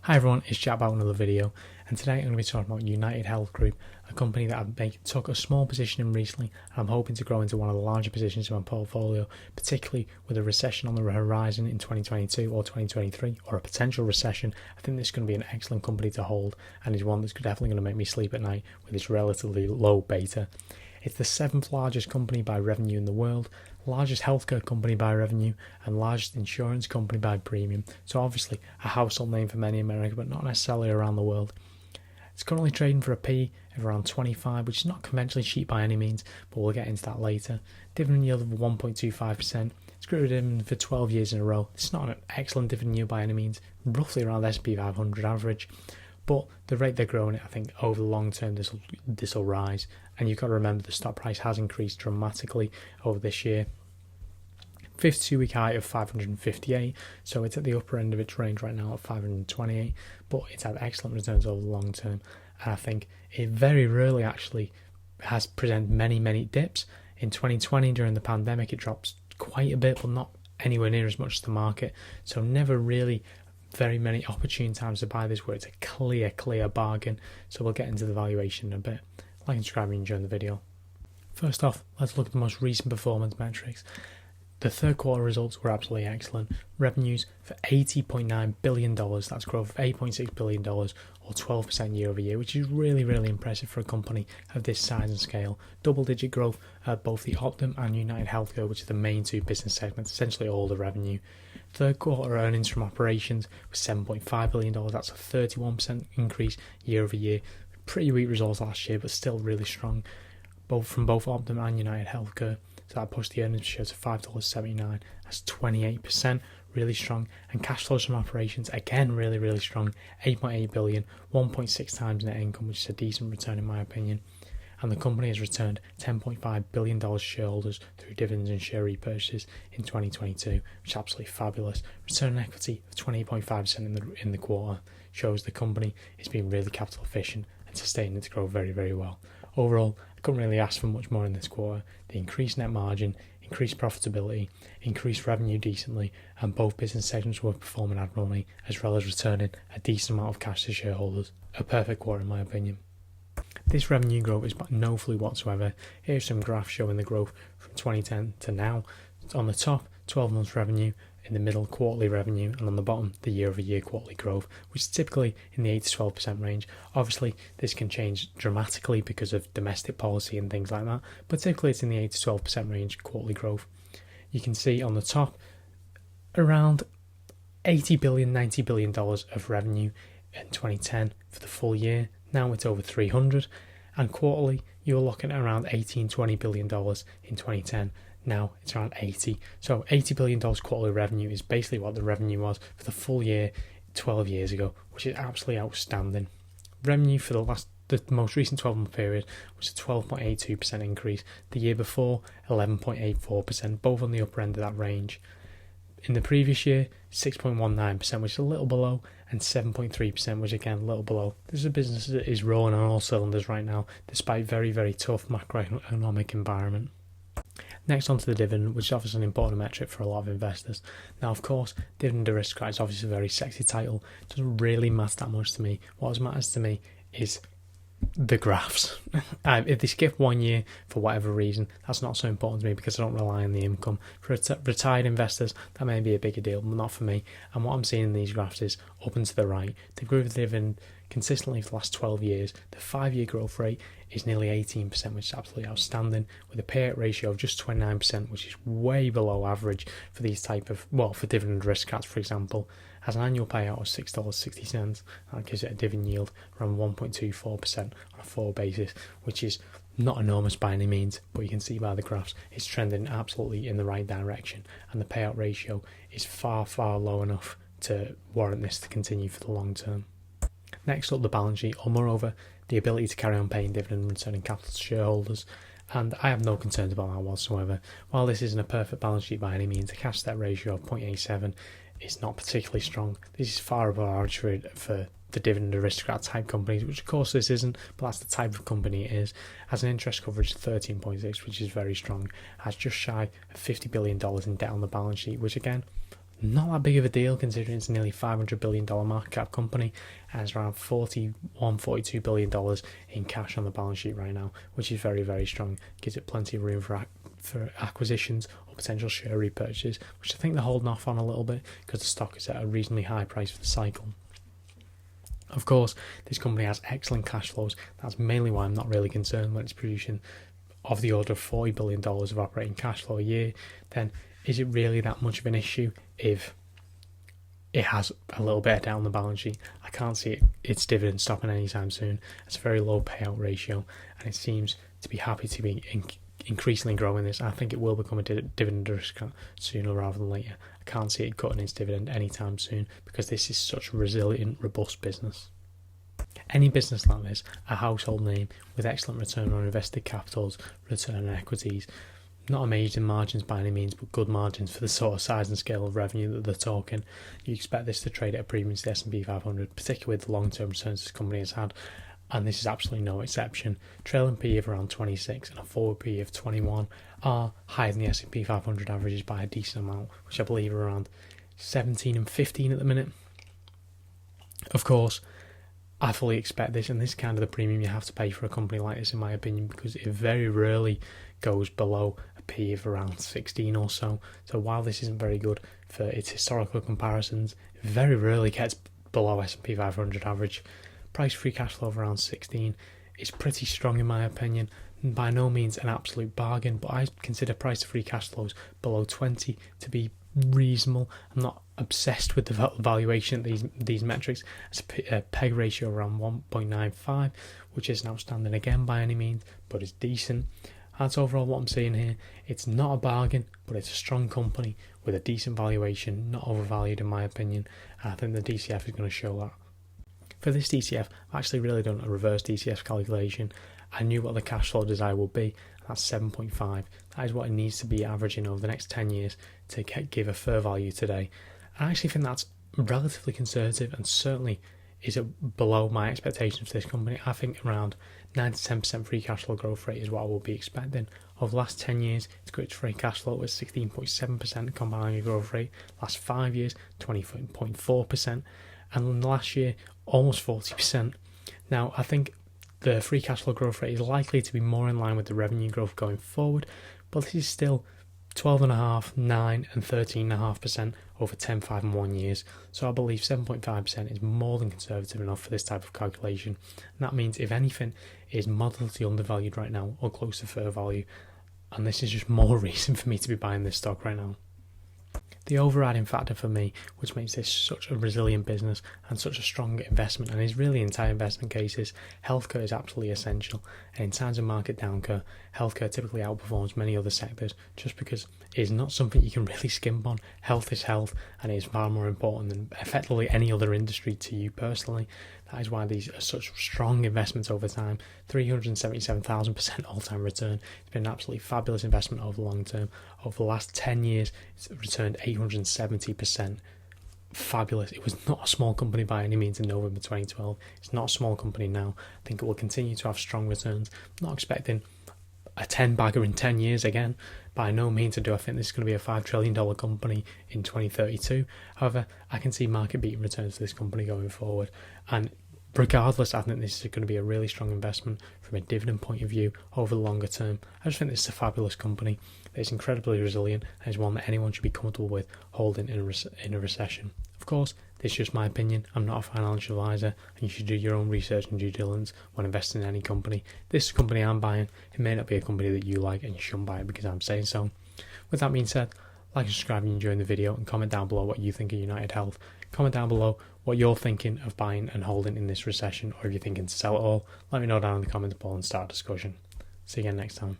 Hi everyone, it's Jack back with another video, and today I'm going to be talking about United Health Group, a company that I took a small position in recently, and I'm hoping to grow into one of the larger positions in my portfolio, particularly with a recession on the horizon in 2022 or 2023, or a potential recession. I think this is going to be an excellent company to hold, and is one that's definitely going to make me sleep at night with its relatively low beta. It's the 7th largest company by revenue in the world, largest healthcare company by revenue, and largest insurance company by premium. So obviously a household name for many in America, but not necessarily around the world. It's currently trading for a P of around 25, which is not conventionally cheap by any means, but we'll get into that later. Dividend yield of 1.25%. It's grew a dividend for 12 years in a row. It's not an excellent dividend yield by any means, roughly around the S&P 500 average. But the rate they're growing it, I think over the long term, this will rise. And you've got to remember the stock price has increased dramatically over this year. 52-week high of 558, so it's at the upper end of its range right now at 528, but it's had excellent returns over the long term. And I think it very rarely actually has presented many dips. In 2020, during the pandemic, it dropped quite a bit, but not anywhere near as much as the market. So never really very many opportune times to buy this where it's a clear bargain. So we'll get into the valuation in a bit. Like and subscribe and enjoy the video. First off, let's look at the most recent performance metrics. The third quarter results were absolutely excellent. Revenues for $80.9 billion, that's growth of $8.6 billion or 12% year over year, which is really impressive for a company of this size and scale. Double-digit growth at both the Optum and United Healthcare, which are the main two business segments, essentially all the revenue. Third quarter earnings from operations was $7.5 billion, that's a 31% increase year over year. Pretty weak results last year, but still really strong, both from both Optum and United Healthcare. So that pushed the earnings per share to $5.79. That's 28%, really strong. And cash flows from operations, again, really strong. $8.8 billion, 1.6 times net income, which is a decent return in my opinion. And the company has returned $10.5 billion to shareholders through dividends and share repurchases in 2022, which is absolutely fabulous. Return on equity of 28.5% in the quarter shows the company is being really capital efficient and sustaining it to grow very well. Overall, I couldn't really ask for much more in this quarter. The increased net margin, increased profitability, increased revenue decently, and both business segments were performing admirably, as well as returning a decent amount of cash to shareholders. A perfect quarter in my opinion. This revenue growth is no fluke whatsoever. Here's some graphs showing the growth from 2010 to now. On the top, 12 months revenue, in the middle, quarterly revenue, and on the bottom, the year-over-year quarterly growth, which is typically in the 8 to 12% range. Obviously, this can change dramatically because of domestic policy and things like that, but typically it's in the 8 to 12% range quarterly growth. You can see on the top, around $80 billion, $90 billion of revenue in 2010 for the full year. Now it's over 300, and quarterly, you're looking at around $18-20 billion in 2010. Now it's around 80. So $80 billion quarterly revenue is basically what the revenue was for the full year 12 years ago, which is absolutely outstanding. Revenue for the most recent 12-month period was a 12.82% increase. The year before, 11.84%, both on the upper end of that range. In the previous year, 6.19%, which is a little below, and 7.3%, which again a little below. This is a business that is rolling on all cylinders right now, despite very tough macroeconomic environment. Next on to the dividend, which is obviously an important metric for a lot of investors. Now, of course, dividend aristocrat is obviously a very sexy title. It doesn't really matter that much to me. What matters to me is the graphs. If they skip 1 year for whatever reason, that's not so important to me because I don't rely on the income. For retired investors, that may be a bigger deal, but not for me. And what I'm seeing in these graphs is up and to the right. They've grown the dividend consistently for the last 12 years. The 5-year growth rate is nearly 18%, which is absolutely outstanding, with a payout ratio of just 29%, which is way below average for these type of, for dividend aristocrats, for example. Has an annual payout of $6.60. That gives it a dividend yield around 1.24% on a forward basis, which is not enormous by any means, but you can see by the graphs it's trending absolutely in the right direction, and the payout ratio is far low enough to warrant this to continue for the long term. Next up, the balance sheet, or moreover, the ability to carry on paying dividend and returning capital to shareholders. And I have no concerns about that whatsoever. While this isn't a perfect balance sheet by any means, a cash debt ratio of 0.87 is not particularly strong. This is far above average for the dividend aristocrat type companies, which of course this isn't, but that's the type of company it is. Has an interest coverage of 13.6, which is very strong. Has just shy of $50 billion in debt on the balance sheet, which again, Not that big of a deal considering it's a nearly $500 billion market cap company and it's around $42 billion in cash on the balance sheet right now, which is very, very strong. Gives it plenty of room for acquisitions or potential share repurchases, which I think they're holding off on a little bit because the stock is at a reasonably high price for the cycle. Of course, this company has excellent cash flows. That's mainly why I'm not really concerned when it's producing of the order of $40 billion of operating cash flow a year. Then is it really that much of an issue if it has a little bit of debt on the balance sheet? I can't see its dividend stopping anytime soon. It's a very low payout ratio, and it seems to be happy to be increasingly growing this. I think it will become a dividend aristocrat sooner rather than later. I can't see it cutting its dividend anytime soon because this is such a resilient, robust business. Any business like this, a household name with excellent return on invested capitals, return on equities, not amazing margins by any means, but good margins for the sort of size and scale of revenue that they're talking. You expect this to trade at a premium to the S&P 500, particularly with the long-term returns this company has had, and this is absolutely no exception. Trailing PE of around 26 and a forward PE of 21 are higher than the S&P 500 averages by a decent amount, which I believe are around 17 and 15 at the minute. Of course, I fully expect this, and this is kind of the premium you have to pay for a company like this, in my opinion, because it very rarely goes below a PE of around 16 or so. So while this isn't very good for its historical comparisons, it very rarely gets below S&P 500 average. Price free cash flow of around 16 is pretty strong in my opinion. By no means an absolute bargain, but I consider price free cash flows below 20 to be reasonable. I'm not obsessed with the valuation of these metrics. It's a PEG ratio around 1.95, which isn't outstanding again by any means, but it's decent. That's overall what I'm seeing here. It's not a bargain, but it's a strong company with a decent valuation, not overvalued in my opinion, and I think the DCF is going to show that. For this DCF, I've actually really done a reverse DCF calculation. I knew what the cash flow desire will be, that's 7.5. That is what it needs to be averaging over the next 10 years to give a fair value today. I actually think that's relatively conservative and certainly is below my expectations for this company. I think around 9 to 10% free cash flow growth rate is what I will be expecting. Over the last 10 years, it's got its free cash flow at 16.7% compound annual growth rate. Last 5 years, 20.4%. And last year, almost 40%. Now, I think the free cash flow growth rate is likely to be more in line with the revenue growth going forward, but this is still 12.5%, 9% and 13.5% over 10, 5 and 1 years. So I believe 7.5% is more than conservative enough for this type of calculation. And that means if anything, it is moderately undervalued right now or close to fair value. And this is just more reason for me to be buying this stock right now. The overriding factor for me, which makes this such a resilient business and such a strong investment, and is really entire investment cases, healthcare is absolutely essential. And in times of market downturn, healthcare typically outperforms many other sectors just because it is not something you can really skimp on. Health is health, and it is far more important than effectively any other industry to you personally. That is why these are such strong investments over time. 377,000% all-time return. It's been an absolutely fabulous investment over the long term. Over the last 10 years, it's returned 870%. Fabulous. It was not a small company by any means in November 2012. It's not a small company now. I think it will continue to have strong returns. I'm not expecting a 10-bagger in 10 years again. By no means do I think this is going to be a $5 trillion company in 2032. However, I can see market-beating returns for this company going forward. And regardless, I think this is going to be a really strong investment from a dividend point of view over the longer term. I just think this is a fabulous company that is incredibly resilient and is one that anyone should be comfortable with holding in a recession. Of course, this is just my opinion. I'm not a financial advisor, and you should do your own research and due diligence when investing in any company. This is a company I'm buying. It may not be a company that you like, and you shouldn't buy it because I'm saying so. With that being said, like and subscribe if you enjoyed the video, and comment down below what you think of United Health. Comment down below what you're thinking of buying and holding in this recession, or if you're thinking to sell it all. Let me know down in the comments below and start a discussion. See you again next time.